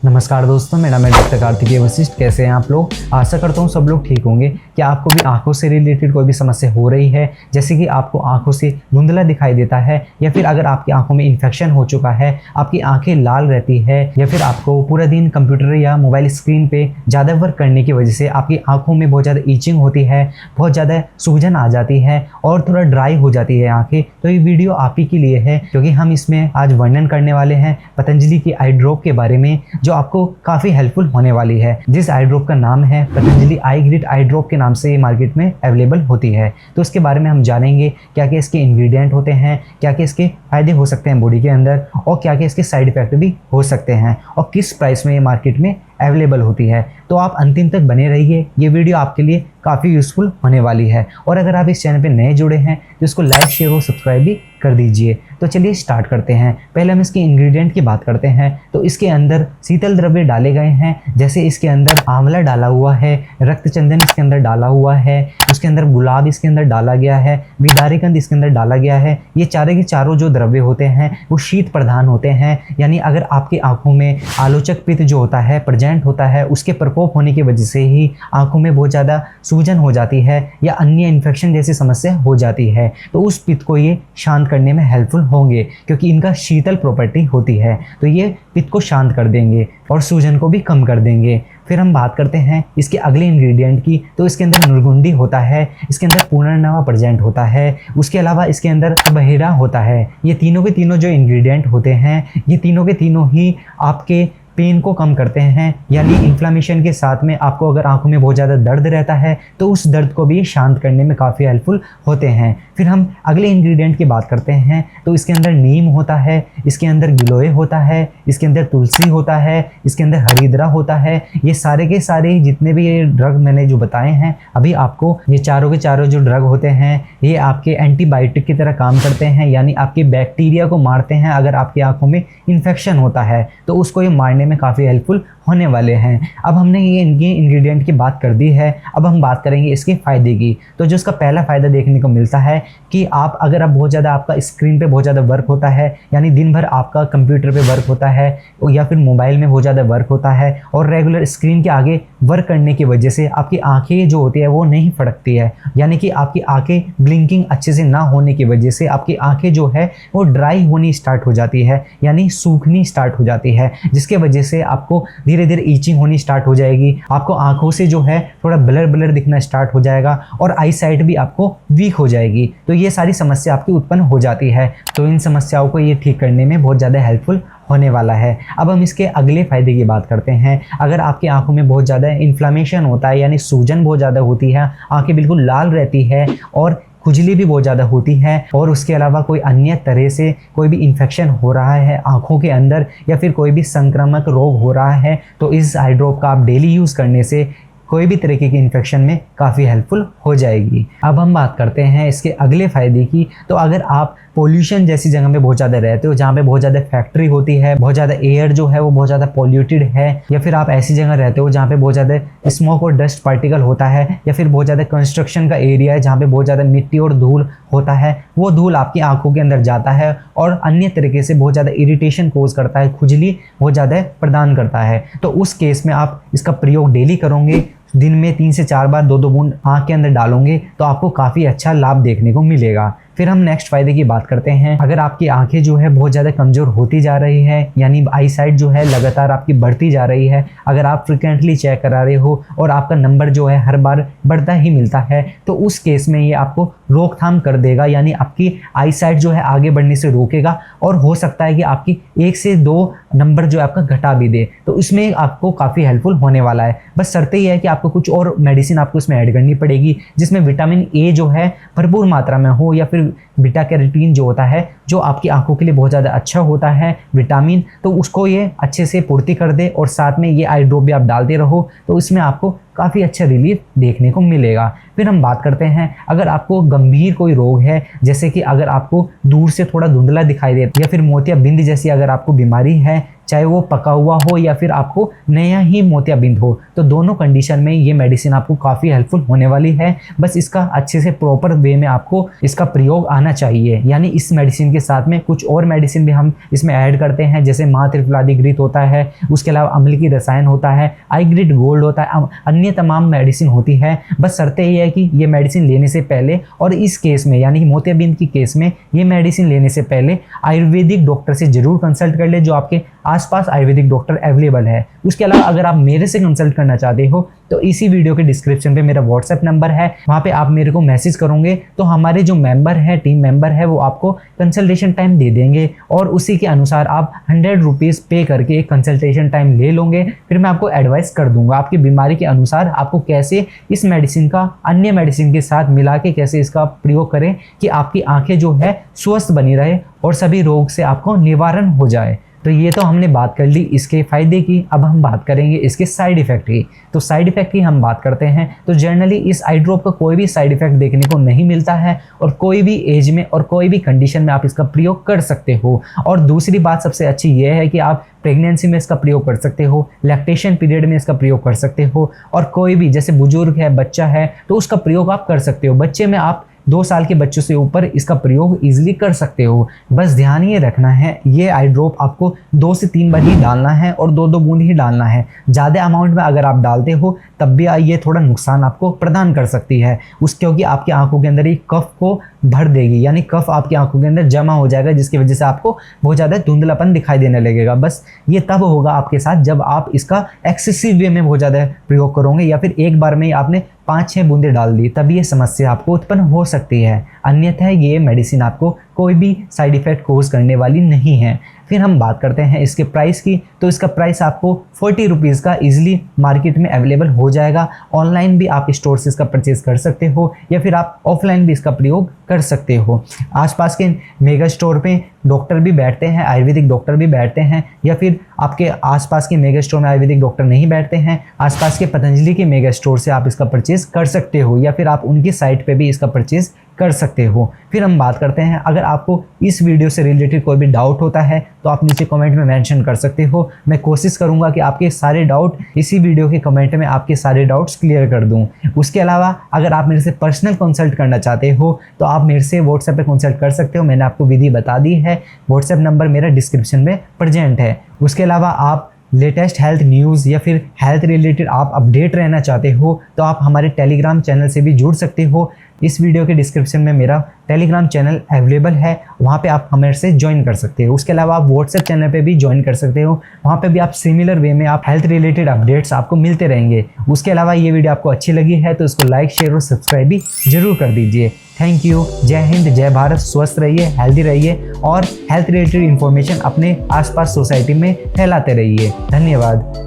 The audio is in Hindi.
नमस्कार दोस्तों, मेरा नाम है डॉक्टर कार्तिकेय वशिष्ठ। कैसे हैं आप लोग? आशा करता हूँ सब लोग ठीक होंगे। क्या आपको भी आंखों से रिलेटेड कोई भी समस्या हो रही है, जैसे कि आपको आंखों से धुंधला दिखाई देता है, या फिर अगर आपकी आंखों में इन्फेक्शन हो चुका है, आपकी आंखें लाल रहती है, या फिर आपको पूरा दिन कंप्यूटर या मोबाइल स्क्रीन पे ज़्यादा वर्क करने की वजह से आपकी आंखों में बहुत ज़्यादा ईचिंग होती है, बहुत ज़्यादा सूजन आ जाती है और थोड़ा ड्राई हो जाती है आंखें, तो ये वीडियो आप ही के लिए है, क्योंकि हम इसमें आज वर्णन करने वाले हैं पतंजलि की आई ड्रॉप के बारे में, जो आपको काफ़ी हेल्पफुल होने वाली है। जिस आई ड्रॉप का नाम है पतंजलि आई ग्रिड आई ड्रॉप के नाम से ये मार्केट में अवेलेबल होती है। तो इसके बारे में हम जानेंगे क्या क्या इसके इंग्रेडिएंट होते हैं, क्या क्या इसके फायदे हो सकते हैं बॉडी के अंदर, और क्या क्या इसके साइड इफेक्ट भी हो सकते हैं, और किस प्राइस में ये मार्केट में अवेलेबल होती है। तो आप अंतिम तक बने रहिए, ये वीडियो आपके लिए काफ़ी यूज़फुल होने वाली है। और अगर आप इस चैनल पे नए जुड़े हैं तो इसको लाइक, शेयर और सब्सक्राइब भी कर दीजिए। तो चलिए स्टार्ट करते हैं। पहले हम इसके इंग्रेडिएंट की बात करते हैं। तो इसके अंदर शीतल द्रव्य डाले गए हैं, जैसे इसके अंदर आंवला डाला हुआ है, रक्त चंदन इसके अंदर डाला हुआ है, उसके अंदर गुलाब इसके अंदर डाला गया है, विदारीकंद इसके अंदर डाला गया है। ये चारों के चारों जो द्रव्य होते हैं वो शीत प्रधान होते हैं, यानी अगर आपकी आंखों में आलोचक पित्त जो होता है प्रेजेंट होता है, उसके प्रकोप होने की वजह से ही आंखों में बहुत ज़्यादा सूजन हो जाती है या अन्य इन्फेक्शन जैसी समस्या हो जाती है, तो उस पित्त को ये शांत करने में हेल्पफुल होंगे, क्योंकि इनका शीतल प्रॉपर्टी होती है। तो ये पित्त को शांत कर देंगे और सूजन को भी कम कर देंगे। फिर हम बात करते हैं इसके अगले इंग्रेडिएंट की। तो इसके अंदर नुरगुंडी होता है, इसके अंदर पुनर्नवा प्रेजेंट होता है, उसके अलावा इसके अंदर बहेरा होता है। ये तीनों के तीनों जो इंग्रेडिएंट होते हैं, ये तीनों के तीनों ही आपके पेन को कम करते हैं, यानी इन्फ्लामेशन के साथ में आपको अगर आंखों में बहुत ज़्यादा दर्द रहता है तो उस दर्द को भी शांत करने में काफ़ी हेल्पफुल होते हैं। फिर हम अगले इंग्रेडिएंट की बात करते हैं। तो इसके अंदर नीम होता है, इसके अंदर गिलोय होता है, इसके अंदर तुलसी होता है, इसके अंदर हरिद्रा होता है। ये सारे के सारे जितने भी ये ड्रग मैंने जो बताए हैं अभी आपको, ये चारों के चारों जो ड्रग होते हैं ये आपके एंटीबायोटिक की तरह काम करते हैं, यानी आपके बैक्टीरिया को मारते हैं। अगर आपकी आंखों में इन्फेक्शन होता है तो उसको ये मारने में काफ़ी हेल्पफुल होने वाले हैं। अब हमने ये इनके इंग्रेडिएंट की बात कर दी है, अब हम बात करेंगे इसके फ़ायदे की। तो जो इसका पहला फ़ायदा देखने को मिलता है कि आप अगर आप बहुत ज़्यादा आपका स्क्रीन पे बहुत ज़्यादा वर्क होता है, यानी दिन भर आपका कंप्यूटर पे वर्क होता है या फिर मोबाइल में बहुत ज़्यादा वर्क होता है और रेगुलर स्क्रीन के आगे वर्क करने की वजह से आपकी आँखें जो होती है वो नहीं फड़कती है, यानी कि आपकी आँखें ब्लिंकिंग अच्छे से ना होने की वजह से आपकी आँखें जो है वो ड्राई होनी स्टार्ट हो जाती है, यानी सूखनी स्टार्ट हो जाती है, जिसके वजह से आपको धीरे धीरे ईचिंग होनी स्टार्ट हो जाएगी। आपको आंखों से जो है थोड़ा ब्लर ब्लर दिखना स्टार्ट हो जाएगा और आई साइट भी आपको वीक हो जाएगी। तो ये सारी समस्या आपकी उत्पन्न हो जाती है। तो इन समस्याओं को ये ठीक करने में बहुत ज़्यादा हेल्पफुल होने वाला है। अब हम इसके अगले फायदे की बात करते हैं। अगर आपकी आंखों में बहुत ज़्यादा इन्फ्लामेशन होता है, यानी सूजन बहुत ज़्यादा होती है, आंखें बिल्कुल लाल रहती है और खुजली भी बहुत ज़्यादा होती है, और उसके अलावा कोई अन्य तरह से कोई भी इन्फेक्शन हो रहा है आँखों के अंदर या फिर कोई भी संक्रामक रोग हो रहा है, तो इस आई ड्रॉप का आप डेली यूज़ करने से कोई भी तरीके की इन्फेक्शन में काफ़ी हेल्पफुल हो जाएगी। अब हम बात करते हैं इसके अगले फ़ायदे की। तो अगर आप पोल्यूशन जैसी जगह में बहुत ज़्यादा रहते हो, जहाँ पे बहुत ज़्यादा फैक्ट्री होती है, बहुत ज़्यादा एयर जो है वो बहुत ज़्यादा पॉल्यूटेड है, या फिर आप ऐसी जगह रहते हो जहाँ पे बहुत ज़्यादा स्मोक और डस्ट पार्टिकल होता है, या फिर बहुत ज़्यादा कंस्ट्रक्शन का एरिया है जहाँ पे बहुत ज़्यादा मिट्टी और धूल होता है, वो धूल आपकी आंखों के अंदर जाता है और अन्य तरीके से बहुत ज़्यादा इरिटेशन कोज करता है, खुजली बहुत ज़्यादा प्रदान करता है। तो उस केस में आप इसका प्रयोग डेली करोगे, दिन में 3 से 4 बार 2-2 बूंद आँख के अंदर डालोगे तो आपको काफ़ी अच्छा लाभ देखने को मिलेगा। फिर हम नेक्स्ट फायदे की बात करते हैं। अगर आपकी आंखें जो है बहुत ज़्यादा कमज़ोर होती जा रही है, यानी आई साइट जो है लगातार आपकी बढ़ती जा रही है, अगर आप फ्रिक्वेंटली चेक करा रहे हो और आपका नंबर जो है हर बार बढ़ता ही मिलता है, तो उस केस में ये आपको रोकथाम कर देगा, यानी आपकी आई साइट जो है आगे बढ़ने से रोकेगा, और हो सकता है कि आपकी 1 से 2 नंबर जो है आपका घटा भी दे। तो इसमें आपको काफ़ी हेल्पफुल होने वाला है। बस शर्त ही है कि आपको कुछ और मेडिसिन आपको इसमें ऐड करनी पड़ेगी, जिसमें विटामिन ए जो है भरपूर मात्रा में हो, या फिर बीटा कैरोटीन जो होता है, जो आपकी आंखों के लिए बहुत ज़्यादा अच्छा होता है विटामिन, तो उसको ये अच्छे से पूर्ति कर दे, और साथ में ये आई ड्रॉप भी आप डालते रहो, तो इसमें आपको काफ़ी अच्छा रिलीफ देखने को मिलेगा। फिर हम बात करते हैं, अगर आपको गंभीर कोई रोग है, जैसे कि अगर आपको दूर से थोड़ा धुंधला दिखाई दे, या फिर मोतियाबिंद जैसी अगर आपको बीमारी है, चाहे वो पका हुआ हो या फिर आपको नया ही मोतियाबिंद हो। तो दोनों कंडीशन में ये मेडिसिन आपको काफ़ी हेल्पफुल होने वाली है। बस इसका अच्छे से प्रॉपर वे में आपको इसका प्रयोग आना चाहिए। यानी इस मेडिसिन के साथ में कुछ और मेडिसिन भी हम इसमें ऐड करते हैं, जैसे महात्रिफलादिग्रीत होता है, उसके अलावा अम्लीकी रसायन होता है, आईग्रिड गोल्ड होता है, अन्य तमाम मेडिसिन होती है। बस शर्त ये है कि ये मेडिसिन लेने से पहले, और इस केस में यानी कि मोतियाबिंद की केस में ये मेडिसिन लेने से पहले आयुर्वेदिक डॉक्टर से जरूर कंसल्ट कर ले, जो आपके आसपास आयुर्वेदिक डॉक्टर अवेलेबल है। उसके अलावा अगर आप मेरे से कंसल्ट करना चाहते हो तो इसी वीडियो के डिस्क्रिप्शन पे मेरा व्हाट्सएप नंबर है, वहाँ पे आप मेरे को मैसेज करोगे तो हमारे जो मेंबर है, टीम मेंबर है, वो आपको कंसल्टेशन टाइम दे देंगे और उसी के अनुसार आप 100 रुपीज़ पे करके एक कंसल्टेशन टाइम ले लोगे। फिर मैं आपको एडवाइस कर दूंगा आपकी बीमारी के अनुसार आपको कैसे इस मेडिसिन का अन्य मेडिसिन के साथ मिला के कैसे इसका प्रयोग करें कि आपकी आंखें जो है स्वस्थ बनी रहे और सभी रोग से आपको निवारण हो जाए। तो ये तो हमने बात कर ली इसके फ़ायदे की। अब हम बात करेंगे इसके साइड इफ़ेक्ट की। तो साइड इफ़ेक्ट की हम बात करते हैं तो जनरली इस आई ड्रॉप का कोई भी साइड इफ़ेक्ट देखने को नहीं मिलता है और कोई भी एज में और कोई भी कंडीशन में आप इसका प्रयोग कर सकते हो। और दूसरी बात सबसे अच्छी ये है कि आप प्रेगनेंसी में इसका प्रयोग कर सकते हो, लैक्टेशन पीरियड में इसका प्रयोग कर सकते हो, और कोई भी जैसे बुजुर्ग है, बच्चा है, तो उसका प्रयोग आप कर सकते हो। बच्चे में आप 2 साल के बच्चों से ऊपर इसका प्रयोग इजीली कर सकते हो। बस ध्यान ये रखना है, ये आई ड्रॉप आपको 2 से 3 बार ही डालना है और 2-2 बूंद ही डालना है। ज़्यादा अमाउंट में अगर आप डालते हो तब भी ये थोड़ा नुकसान आपको प्रदान कर सकती है क्योंकि आपकी आंखों के अंदर ये कफ को भर देगी, यानी कफ आपकी आंखों के अंदर जमा हो जाएगा, जिसकी वजह से आपको बहुत ज़्यादा धुंधलापन दिखाई देने लगेगा। बस ये तब होगा आपके साथ जब आप इसका एक्सेसिव वे में बहुत ज़्यादा प्रयोग करोगे या फिर एक बार में ही आपने 5-6 बूंदे डाल दी, तब ये समस्या आपको उत्पन्न हो सकती है। अन्यथा ये मेडिसिन आपको कोई भी साइड इफ़ेक्ट कोज करने वाली नहीं है। फिर हम बात करते हैं इसके प्राइस की। तो इसका प्राइस आपको 40 रुपीज़ का इजीली मार्केट में अवेलेबल हो जाएगा। ऑनलाइन भी आप स्टोर से इसका परचेज कर सकते हो या फिर आप ऑफलाइन भी इसका प्रयोग कर सकते हो। आसपास के मेगा स्टोर पे डॉक्टर भी बैठते हैं, आयुर्वेदिक डॉक्टर भी बैठते हैं, या फिर आपके आसपास के मेगा स्टोर में आयुर्वेदिक डॉक्टर नहीं बैठते हैं, आसपास के पतंजलि के मेगा स्टोर से आप इसका परचेज कर सकते हो या फिर आप उनकी साइट पे भी इसका परचेज कर सकते हो। फिर हम बात करते हैं, अगर आपको इस वीडियो से रिलेटेड कोई भी डाउट होता है तो आप नीचे कमेंट में मेंशन कर सकते हो। मैं कोशिश करूंगा कि आपके सारे डाउट इसी वीडियो के कमेंट में आपके सारे डाउट्स क्लियर कर दूं। उसके अलावा अगर आप मेरे से पर्सनल कंसल्ट करना चाहते हो तो आप मेरे से व्हाट्सएप पे कंसल्ट कर सकते हो। मैंने आपको विधि बता दी है, व्हाट्सएप नंबर मेरा डिस्क्रिप्शन में प्रेजेंट है। उसके अलावा आप लेटेस्ट हेल्थ न्यूज़ या फिर हेल्थ रिलेटेड आप अपडेट रहना चाहते हो तो आप हमारे टेलीग्राम चैनल से भी जुड़ सकते हो। इस वीडियो के डिस्क्रिप्शन में मेरा टेलीग्राम चैनल अवेलेबल है, वहाँ पे आप हमारे से ज्वाइन कर सकते हो। उसके अलावा आप व्हाट्सएप चैनल पे भी ज्वाइन कर सकते हो, वहाँ पे भी आप सिमिलर वे में आप हेल्थ रिलेटेड अपडेट्स आपको मिलते रहेंगे। उसके अलावा ये वीडियो आपको अच्छी लगी है तो इसको लाइक, शेयर और सब्सक्राइब भी जरूर कर दीजिए। Thank you. जय हिंद, जय भारत। स्वस्थ रहिए, हेल्दी रहिए और हेल्थ रिलेटेड इन्फॉर्मेशन अपने आसपास सोसाइटी में फैलाते रहिए। धन्यवाद।